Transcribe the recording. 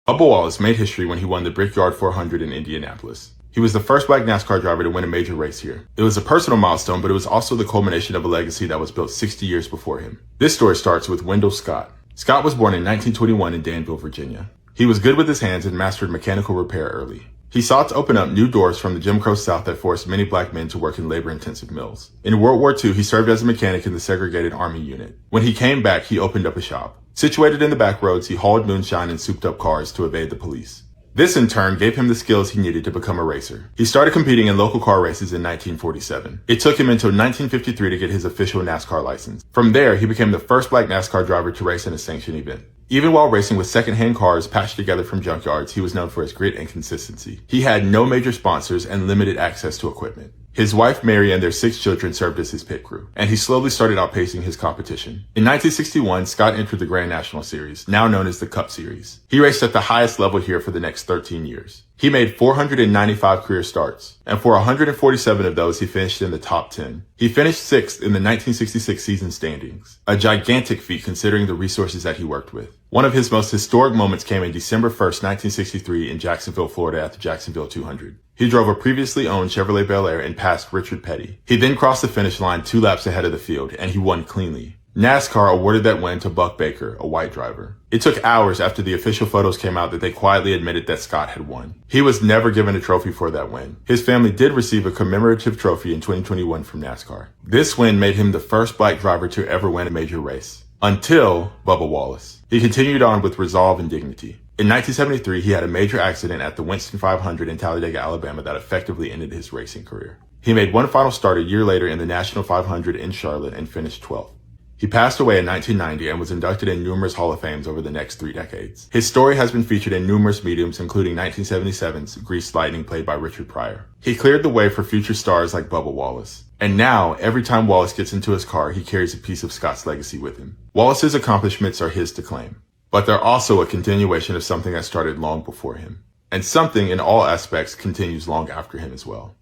Bubba Wallace made history when he won the Brickyard 400 in Indianapolis. He was the first black NASCAR driver to win a major race here. It was a personal milestone, but it was also the culmination of a legacy that was built 60 years before him. This story starts with Wendell Scott. Scott was born in 1921 in Danville, Virginia. He was good with his hands and mastered mechanical repair early. He sought to open up new doors from the Jim Crow South that forced many black men to work in labor-intensive mills. In World War II, he served as a mechanic in the segregated Army unit. When he came back, he opened up a shop. Situated in the back roads, he hauled moonshine and souped up cars to evade the police. This, in turn, gave him the skills he needed to become a racer. He started competing in local car races in 1947. It took him until 1953 to get his official NASCAR license. From there, he became the first black NASCAR driver to race in a sanctioned event. Even while racing with second-hand cars patched together from junkyards, he was known for his grit and consistency. He had no major sponsors and limited access to equipment. His wife, Mary, and their 6 children served as his pit crew, and he slowly started outpacing his competition. In 1961, Scott entered the Grand National Series, now known as the Cup Series. He raced at the highest level here for the next 13 years. He made 495 career starts, and for 147 of those, he finished in the top 10. He finished 6th in the 1966 season standings, a gigantic feat considering the resources that he worked with. One of his most historic moments came in December 1st, 1963 in Jacksonville, Florida at the Jacksonville 200. He drove a previously owned Chevrolet Bel Air and passed Richard Petty. He then crossed the finish line 2 laps ahead of the field, and he won cleanly. NASCAR awarded that win to Buck Baker, a white driver. It took hours after the official photos came out that they quietly admitted that Scott had won. He was never given a trophy for that win. His family did receive a commemorative trophy in 2021 from NASCAR. This win made him the first black driver to ever win a major race. Until Bubba Wallace. He continued on with resolve and dignity. In 1973, he had a major accident at the Winston 500 in Talladega, Alabama that effectively ended his racing career. He made one final start a year later in the National 500 in Charlotte and finished 12th. He passed away in 1990 and was inducted in numerous Hall of Fames over the next 3 decades. His story has been featured in numerous mediums, including 1977's Greased Lightning, played by Richard Pryor. He cleared the way for future stars like Bubba Wallace. And now, every time Wallace gets into his car, he carries a piece of Scott's legacy with him. Wallace's accomplishments are his to claim, but they're also a continuation of something that started long before him. And something in all aspects continues long after him as well.